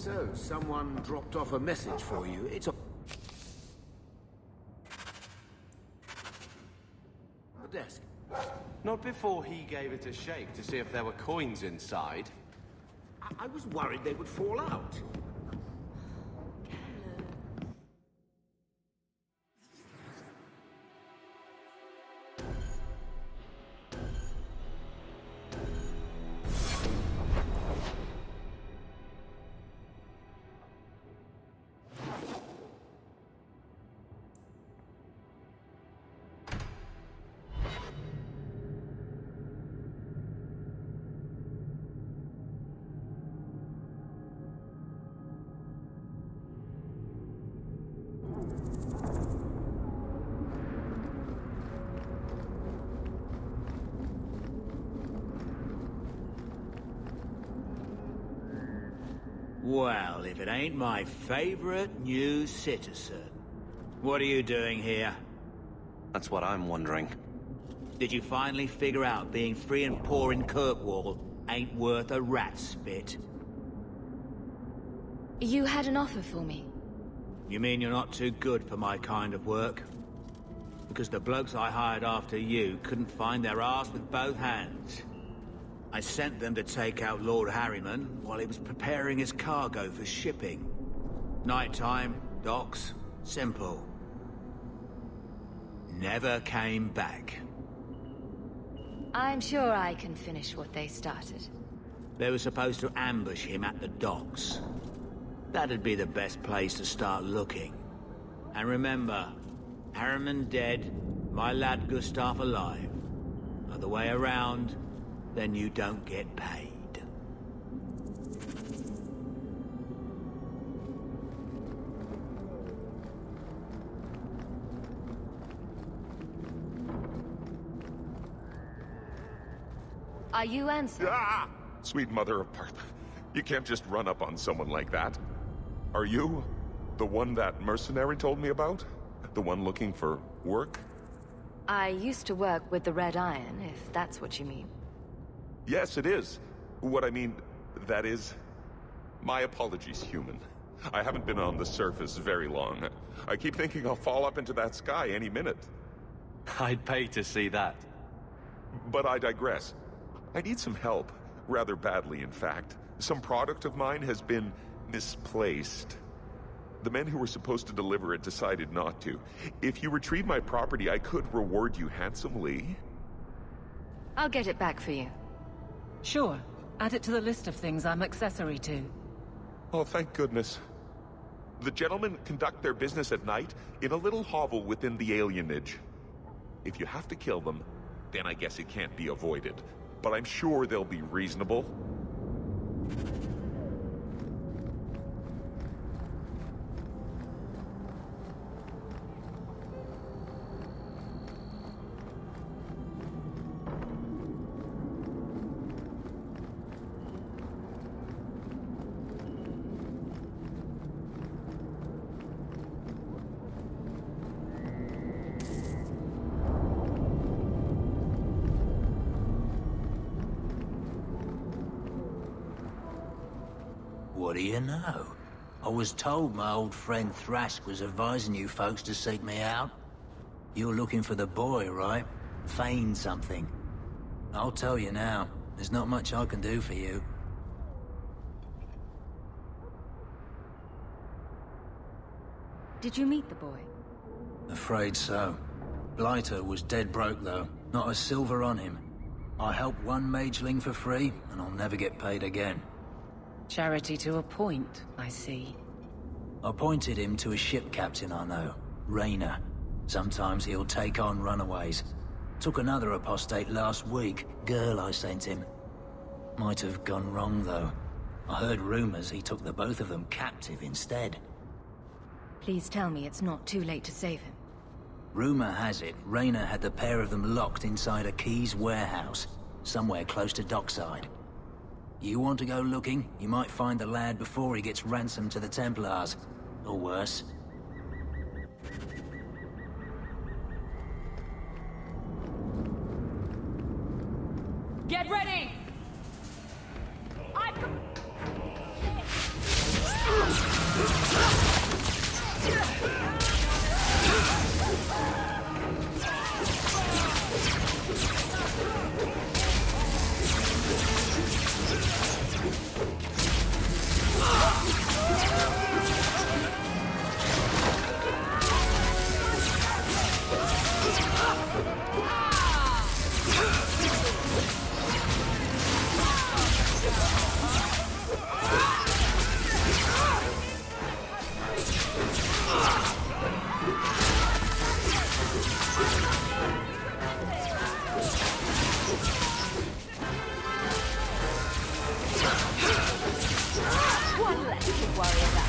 So, someone dropped off a message for you. It's a... the desk. Not before he gave it a shake to see if there were coins inside. I was worried they would fall out. Well, if it ain't my favorite new citizen. What are you doing here? That's what I'm wondering. Did you finally figure out being free and poor in Kirkwall ain't worth a rat's spit? You had an offer for me. You mean you're not too good for my kind of work? Because the blokes I hired after you couldn't find their arse with both hands. I sent them to take out Lord Harryman while he was preparing his cargo for shipping. Nighttime, docks, simple. Never came back. I'm sure I can finish what they started. They were supposed to ambush him at the docks. That'd be the best place to start looking. And remember, Harriman dead, my lad Gustav alive. Other way around, then you don't get paid. Are you Ansel? Ah! Sweet mother of Partha. You can't just run up on someone like that. Are you the one that mercenary told me about? The one looking for work? I used to work with the Red Iron, if that's what you mean. Yes, it is. What I mean, that is... My apologies, human. I haven't been on the surface very long. I keep thinking I'll fall up into that sky any minute. I'd pay to see that. But I digress. I need some help. Rather badly, in fact. Some product of mine has been misplaced. The men who were supposed to deliver it decided not to. If you retrieve my property, I could reward you handsomely. I'll get it back for you. Sure. Add it to the list of things I'm accessory to. Oh, thank goodness. The gentlemen conduct their business at night in a little hovel within the alienage. If you have to kill them, then I guess it can't be avoided. But I'm sure they'll be reasonable. What do you know? I was told my old friend Thrask was advising you folks to seek me out. You're looking for the boy, right? Feign something. I'll tell you now, there's not much I can do for you. Did you meet the boy? Afraid so. Blighter was dead broke, though. Not a silver on him. I helped one mageling for free, and I'll never get paid again. Charity to a point, I see. I pointed him to a ship captain I know, Rayner. Sometimes he'll take on runaways. Took another apostate last week, girl I sent him. Might have gone wrong, though. I heard rumors he took the both of them captive instead. Please tell me it's not too late to save him. Rumor has it, Rayner had the pair of them locked inside a Keys warehouse, somewhere close to dockside. You want to go looking, you might find the lad before he gets ransomed to the Templars. Or worse. Get ready! to worry about.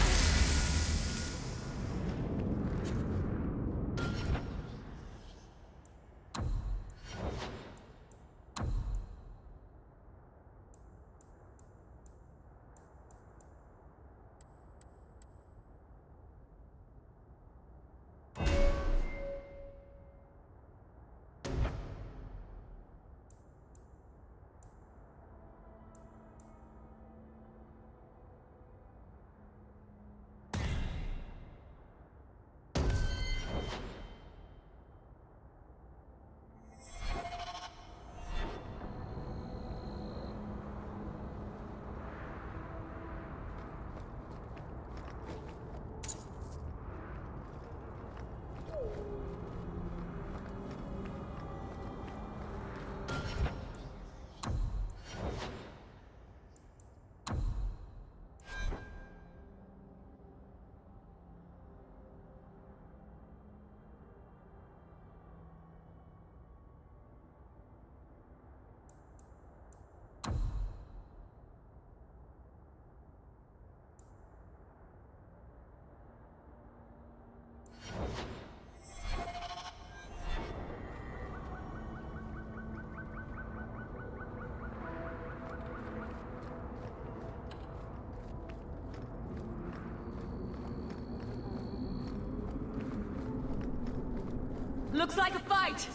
Looks like a fight!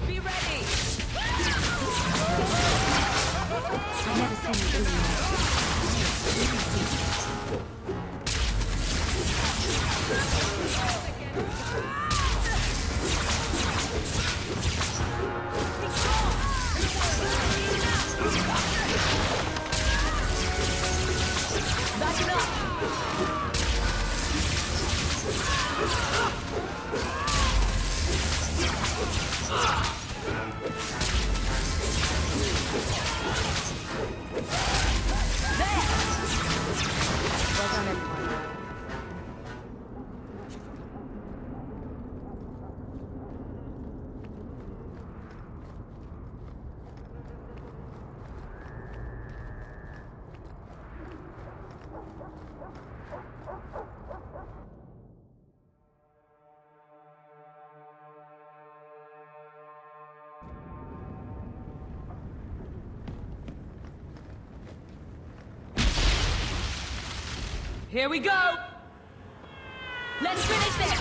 Be ready! I've never seen you Back it up! Well done, everyone. Here we go! Let's finish this!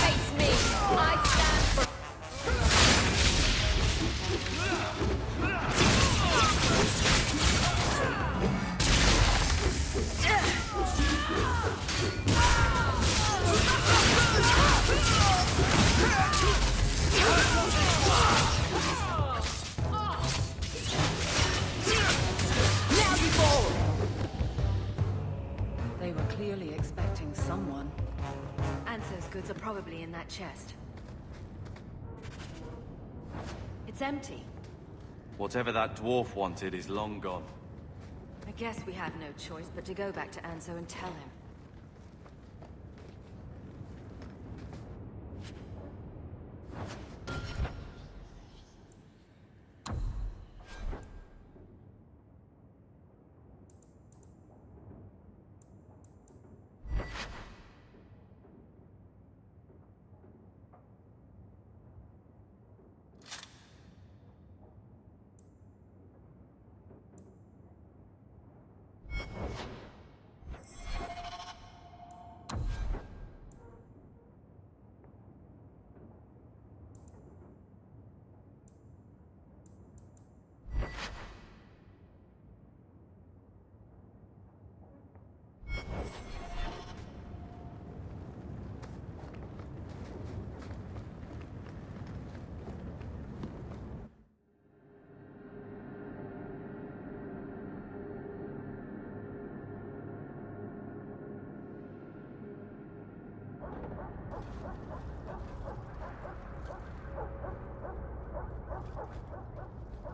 Face me. I stand for... Now you fall! They were clearly expecting someone. Anso's goods are probably in that chest. It's empty. Whatever that dwarf wanted is long gone. I guess we have no choice but to go back to Anso and tell him.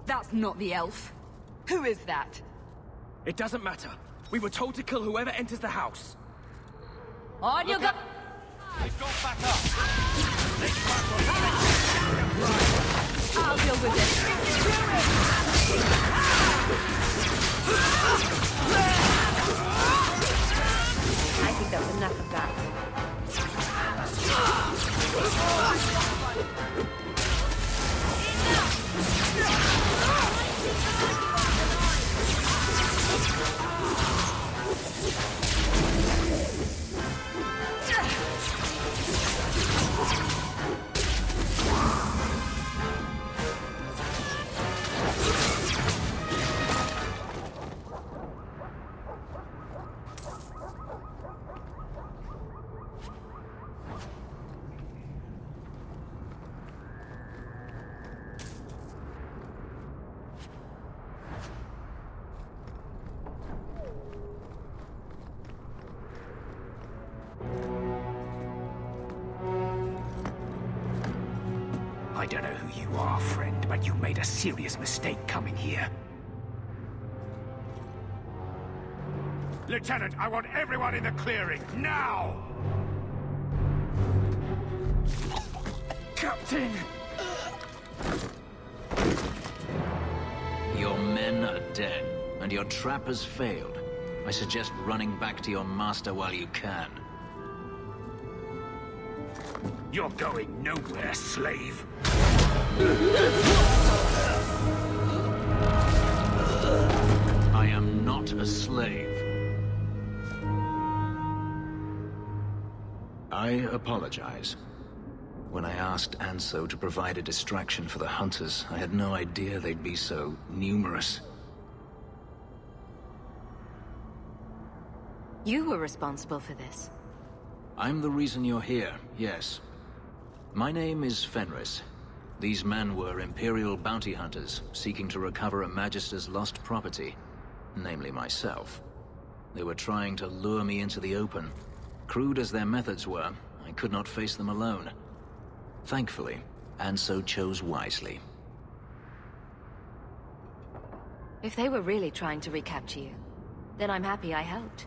That's not the elf. Who is that? It doesn't matter. We were told to kill whoever enters the house. On your go- They've gone back up! I'll deal with this. you are, friend, but you made a serious mistake coming here. Lieutenant, I want everyone in the clearing, now! Captain! Your men are dead, and your trap has failed. I suggest running back to your master while you can. You're going nowhere, slave. I am not a slave. I apologize. When I asked Anso to provide a distraction for the hunters, I had no idea they'd be so numerous. You were responsible for this. I'm the reason you're here, yes. My name is Fenris. These men were Imperial bounty hunters, seeking to recover a Magister's lost property, namely myself. They were trying to lure me into the open. Crude as their methods were, I could not face them alone. Thankfully, Anso chose wisely. If they were really trying to recapture you, then I'm happy I helped.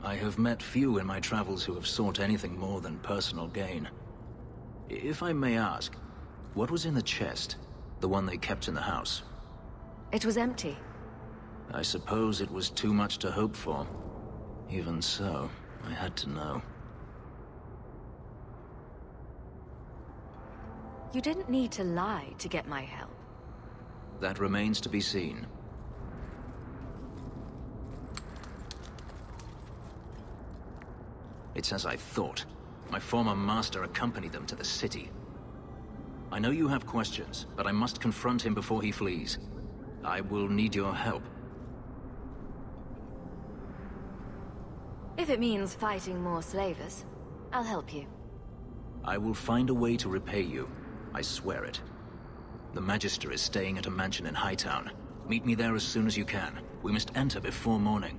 I have met few in my travels who have sought anything more than personal gain. If I may ask, what was in the chest? The one they kept in the house? It was empty. I suppose it was too much to hope for. Even so, I had to know. You didn't need to lie to get my help. That remains to be seen. It's as I thought. My former master accompanied them to the city. I know you have questions, but I must confront him before he flees. I will need your help. If it means fighting more slavers, I'll help you. I will find a way to repay you. I swear it. The Magister is staying at a mansion in Hightown. Meet me there as soon as you can. We must enter before morning.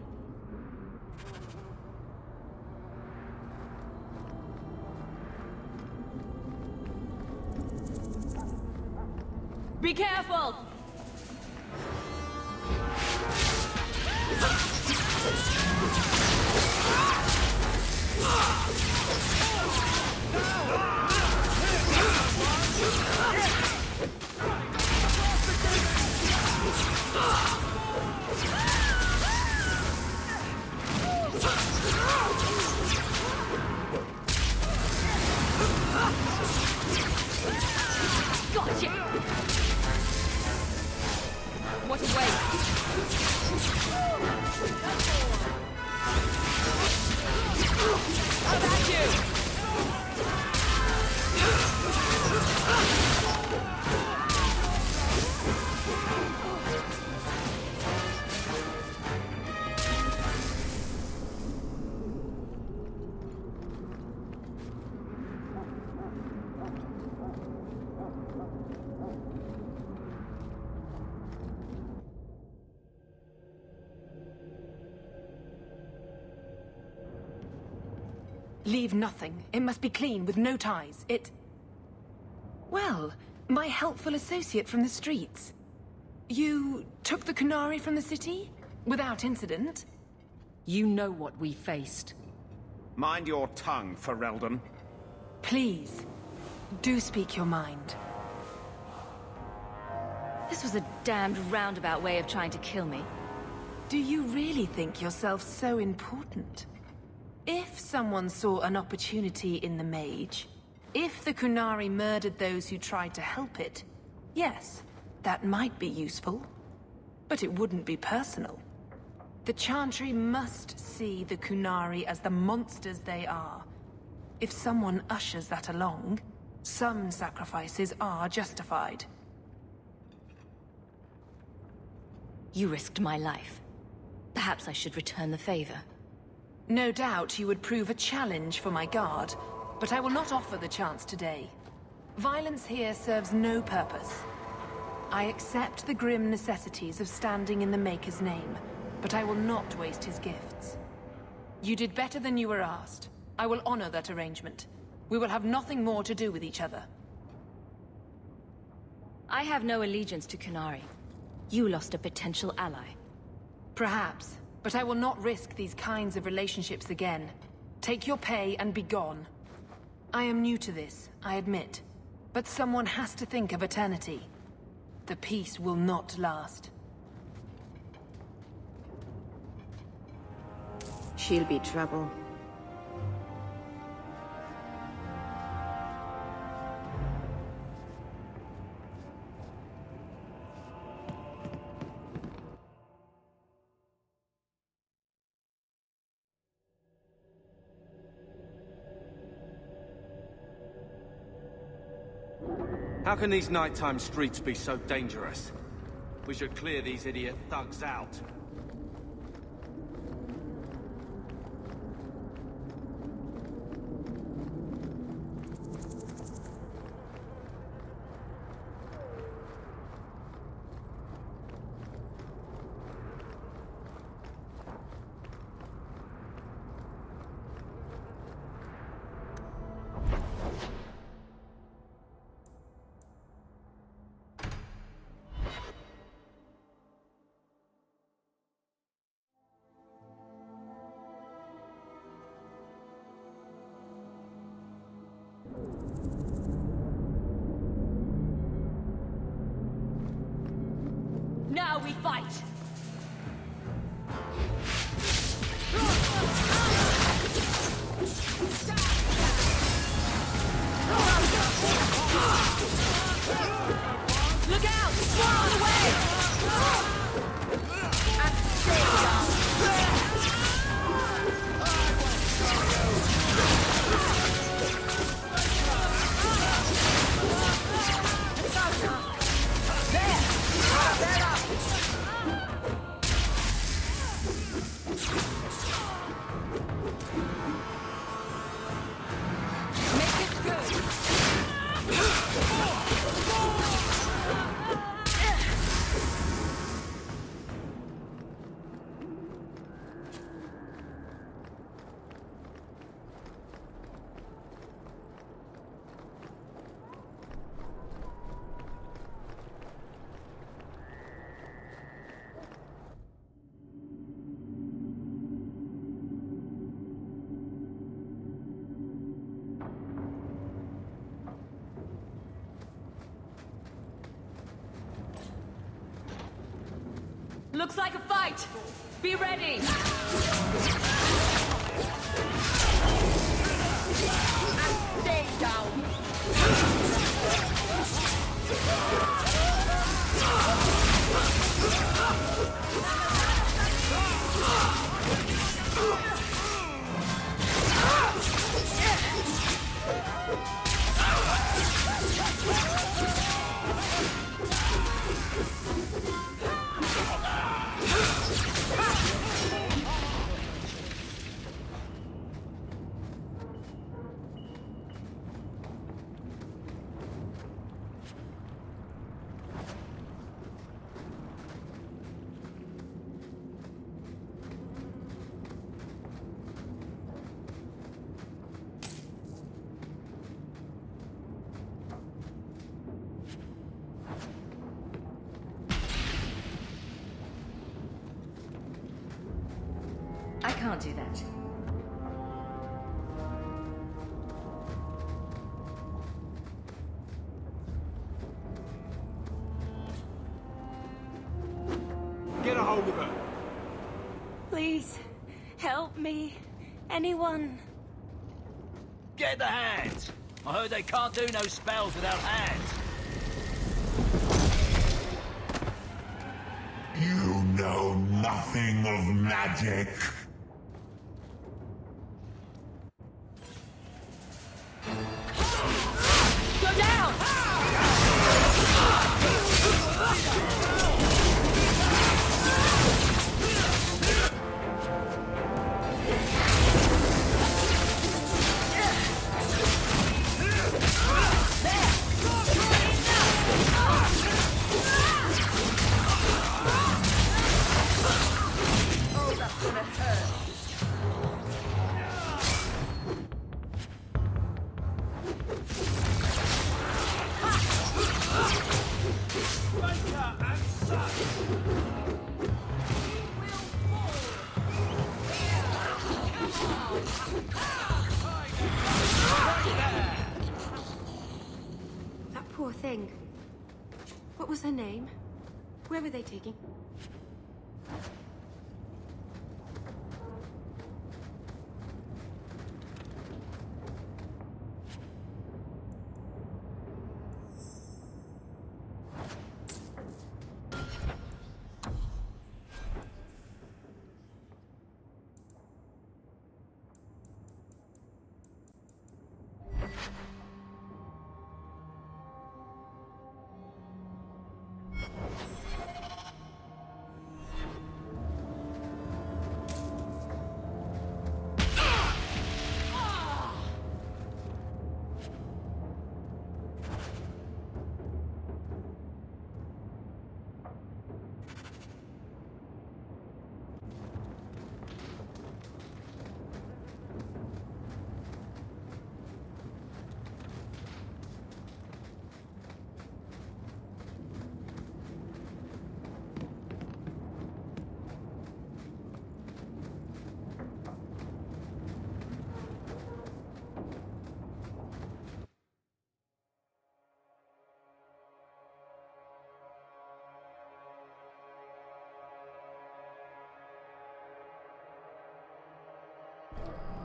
Be careful! Gotcha! What a waste! How about you? Leave nothing. It must be clean, with no ties. Well, my helpful associate from the streets. You took the Qunari from the city? Without incident? You know what we faced. Mind your tongue, Ferelden. Please, do speak your mind. This was a damned roundabout way of trying to kill me. Do you really think yourself so important? If someone saw an opportunity in the Mage, if the Qunari murdered those who tried to help it, yes, that might be useful. But it wouldn't be personal. The Chantry must see the Qunari as the monsters they are. If someone ushers that along, some sacrifices are justified. You risked my life. Perhaps I should return the favor. No doubt you would prove a challenge for my guard, but I will not offer the chance today. Violence here serves no purpose. I accept the grim necessities of standing in the Maker's name, but I will not waste his gifts. You did better than you were asked. I will honor that arrangement. We will have nothing more to do with each other. I have no allegiance to Qunari. You lost a potential ally. Perhaps, but I will not risk these kinds of relationships again. Take your pay and be gone. I am new to this, I admit. But someone has to think of eternity. The peace will not last. She'll be trouble. How can these nighttime streets be so dangerous? We should clear these idiot thugs out. Now we fight! Look out! Fall away! And stay down! Looks like a fight! Be ready! And stay down! I can't do that. Get a hold of her! Please, help me. Anyone? Get the hands! I heard they can't do no spells without hands. You know nothing of magic. Go down! Oh, that's gonna hurt. thing. What was her name? Where were they taking?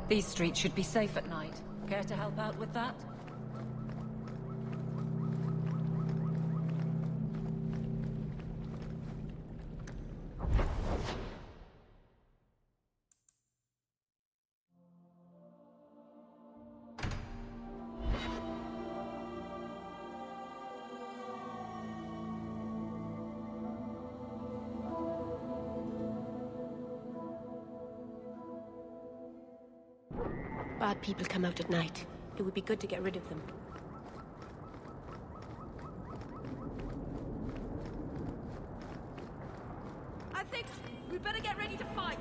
These streets should be safe at night. Care to help out with that? Bad people come out at night. It would be good to get rid of them. I think we better get ready to fight!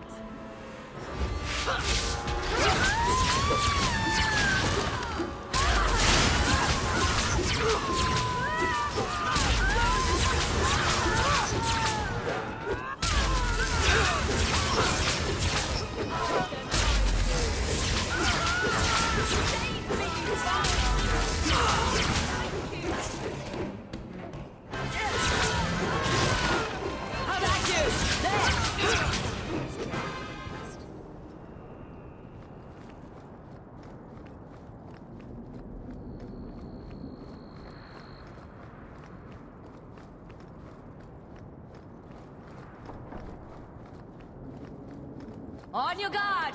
On your guard!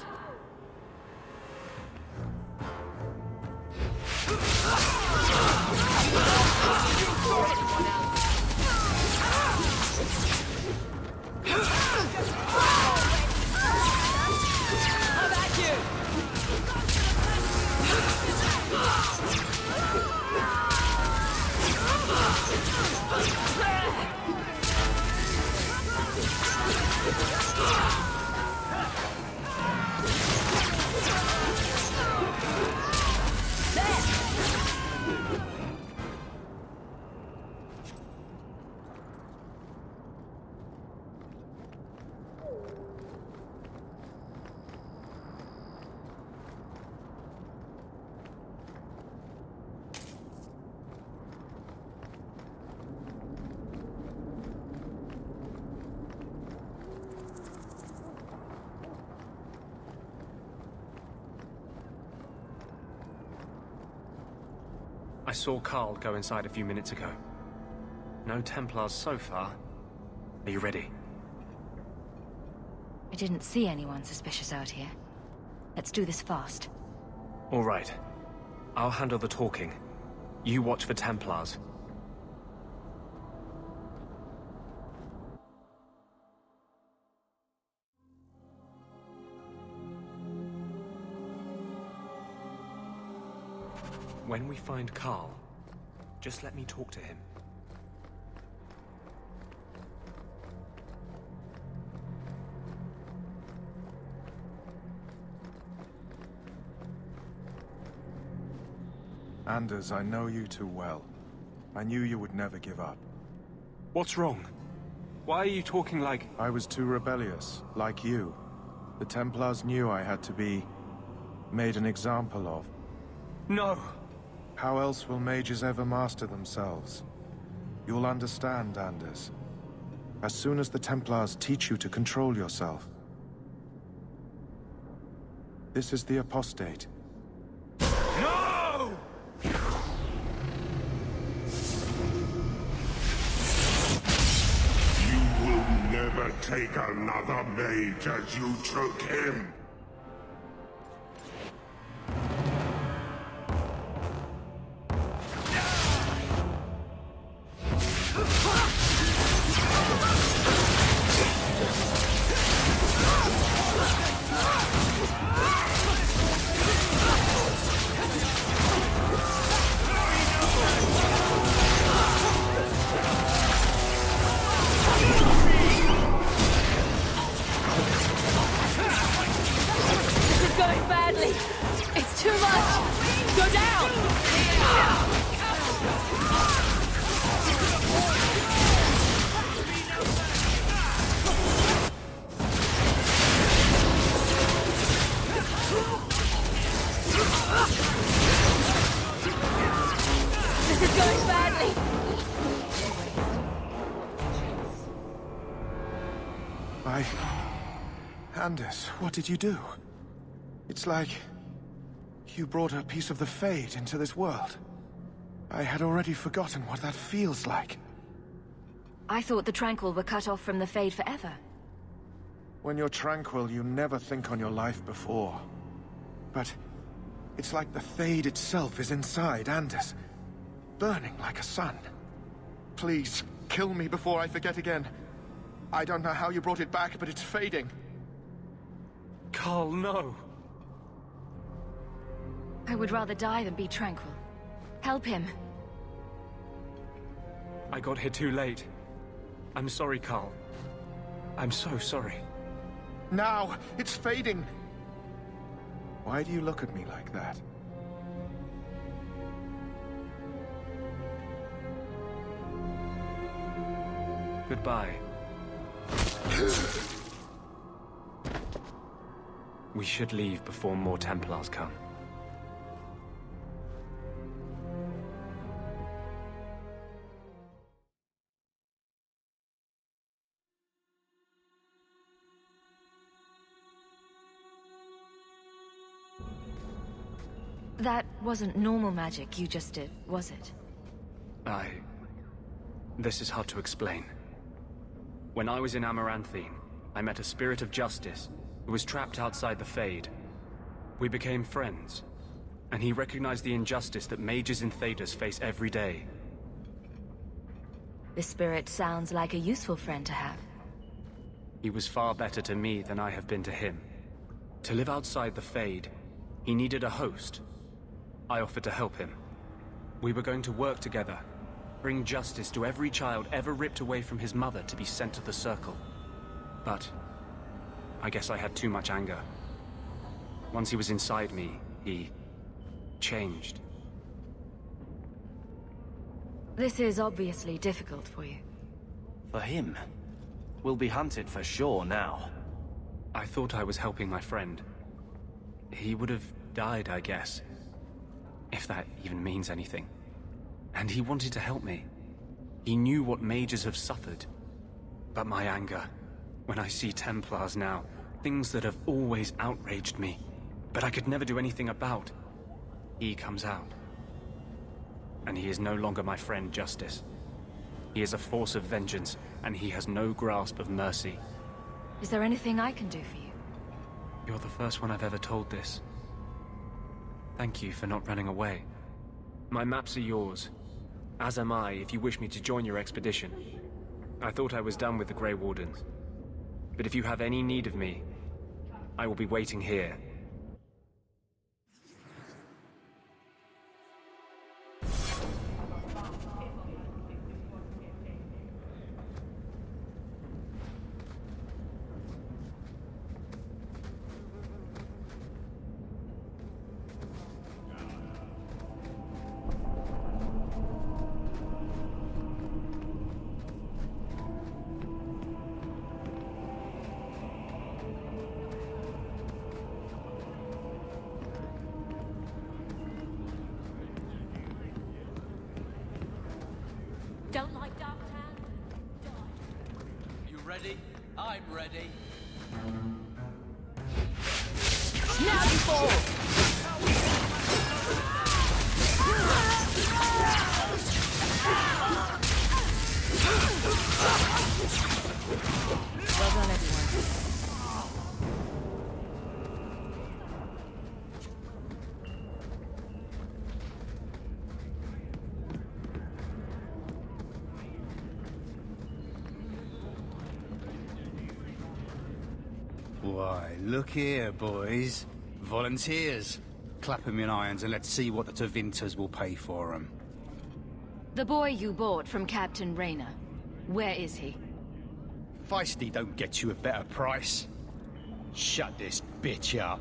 How about you? I saw Carl go inside a few minutes ago. No Templars so far. Are you ready? I didn't see anyone suspicious out here. Let's do this fast. All right. I'll handle the talking. You watch for Templars. When we find Carl, just let me talk to him. Anders, I know you too well. I knew you would never give up. What's wrong? Why are you talking like... I was too rebellious, like you. The Templars knew I had to be... made an example of. No! How else will mages ever master themselves? You'll understand, Anders. As soon as the Templars teach you to control yourself. This is the Apostate. No! You will never take another mage as you took him. Anders, what did you do? It's like you brought a piece of the Fade into this world. I had already forgotten what that feels like. I thought the Tranquil were cut off from the Fade forever. When you're tranquil, you never think on your life before. But it's like the Fade itself is inside Anders, burning like a sun. Please, kill me before I forget again. I don't know how you brought it back, but it's fading. Carl, no! I would rather die than be tranquil. Help him. I got here too late. I'm sorry, Carl. I'm so sorry. Now! It's fading! Why do you look at me like that? Goodbye. We should leave before more Templars come. That wasn't normal magic you just did, was it? This is hard to explain. When I was in Amaranthine, I met a spirit of justice who was trapped outside the Fade. We became friends, and he recognized the injustice that mages in Thedas face every day. This spirit sounds like a useful friend to have. He was far better to me than I have been to him. To live outside the Fade, he needed a host. I offered to help him. We were going to work together, bring justice to every child ever ripped away from his mother to be sent to the Circle. But I guess I had too much anger. Once he was inside me, he changed. This is obviously difficult for you. For him? We'll be hunted for sure now. I thought I was helping my friend. He would have died, I guess. If that even means anything. And he wanted to help me. He knew what mages have suffered. But my anger, when I see Templars now, things that have always outraged me, but I could never do anything about, he comes out. And he is no longer my friend, Justice. He is a force of vengeance, and he has no grasp of mercy. Is there anything I can do for you? You're the first one I've ever told this. Thank you for not running away. My maps are yours, as am I if you wish me to join your expedition. I thought I was done with the Grey Wardens. But if you have any need of me, I will be waiting here. ready. Now you fall! Well done, everyone. Why, look here, boys. Volunteers. Clap 'em in irons and let's see what the Tevinters will pay for 'em. The boy you bought from Captain Rayner. Where is he? Feisty don't get you a better price. Shut this bitch up.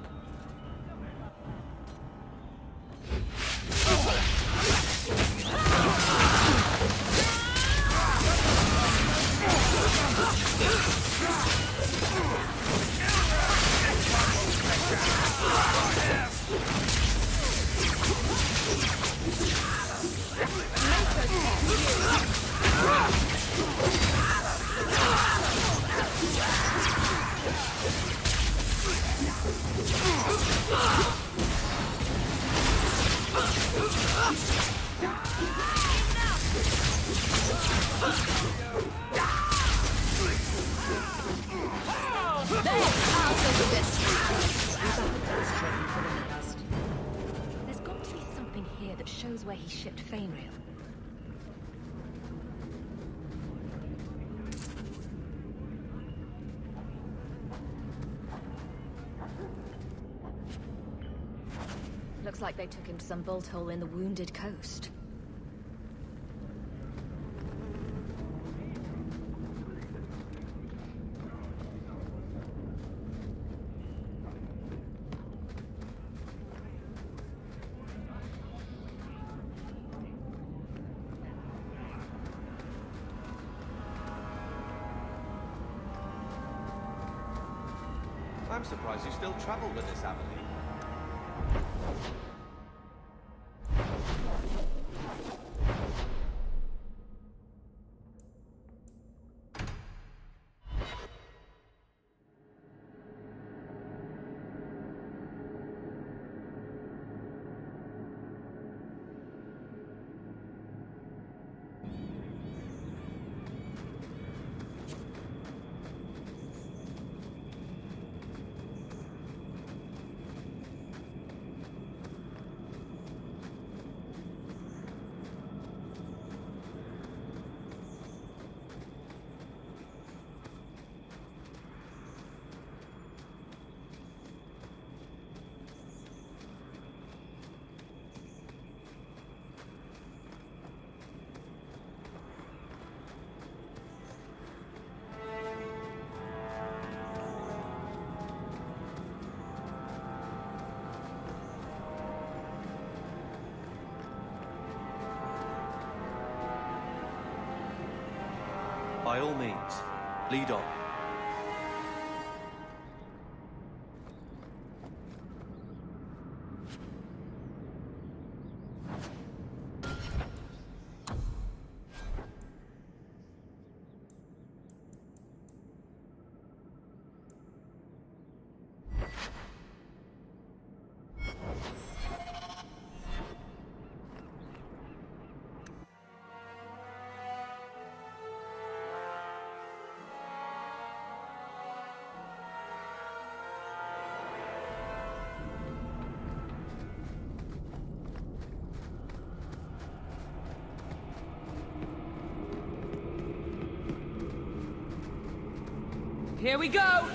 There's got to be something here that shows where he shipped Fainrail. Looks like they took him to some bolt hole in the Wounded Coast. I'm surprised you still travel with this Amelie. By all means, lead on. Here we go!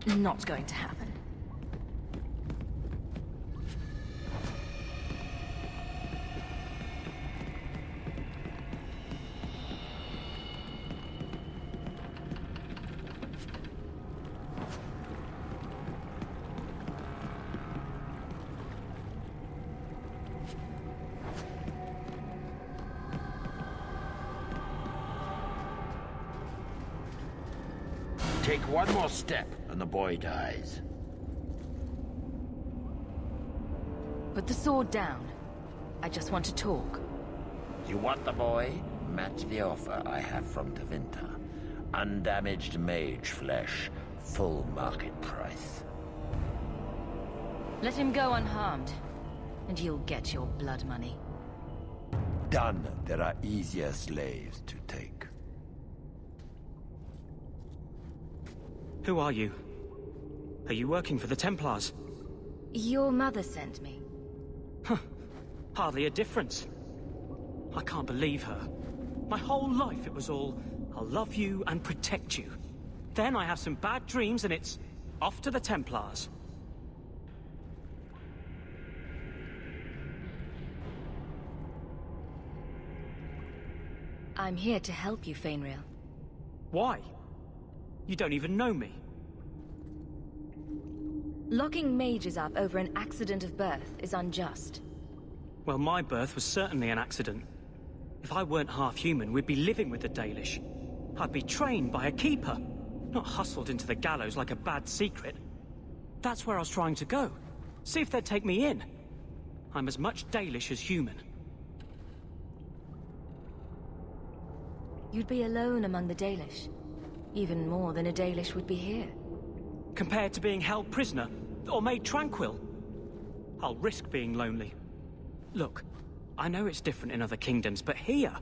Not going to happen. Take one more step, and the boy dies. Put the sword down. I just want to talk. You want the boy? Match the offer I have from Tevinter. Undamaged mage flesh, full market price. Let him go unharmed, and you'll get your blood money. Done. There are easier slaves to take. Who are you? Are you working for the Templars? Your mother sent me. Huh. Hardly a difference. I can't believe her. My whole life it was all, I'll love you and protect you. Then I have some bad dreams and it's off to the Templars. I'm here to help you, Feynriel. Why? You don't even know me. Locking mages up over an accident of birth is unjust. Well, my birth was certainly an accident. If I weren't half human, we'd be living with the Dalish. I'd be trained by a keeper, not hustled into the gallows like a bad secret. That's where I was trying to go. See if they'd take me in. I'm as much Dalish as human. You'd be alone among the Dalish. Even more than a Dalish would be here. Compared to being held prisoner, or made tranquil, I'll risk being lonely. Look, I know it's different in other kingdoms, but here,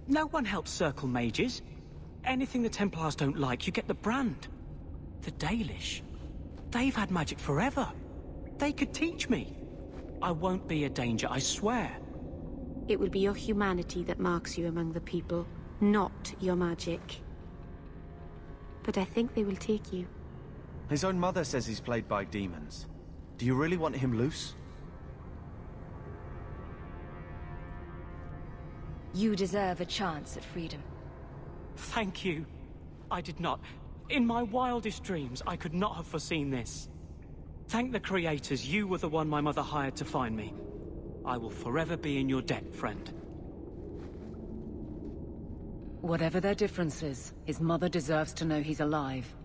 no one helps circle mages. Anything the Templars don't like, you get the brand. The Dalish, they've had magic forever. They could teach me. I won't be a danger, I swear. It will be your humanity that marks you among the people, not your magic. But I think they will take you. His own mother says he's played by demons. Do you really want him loose? You deserve a chance at freedom. Thank you. I did not. In my wildest dreams, I could not have foreseen this. Thank the creators, you were the one my mother hired to find me. I will forever be in your debt, friend. Whatever their differences, his mother deserves to know he's alive.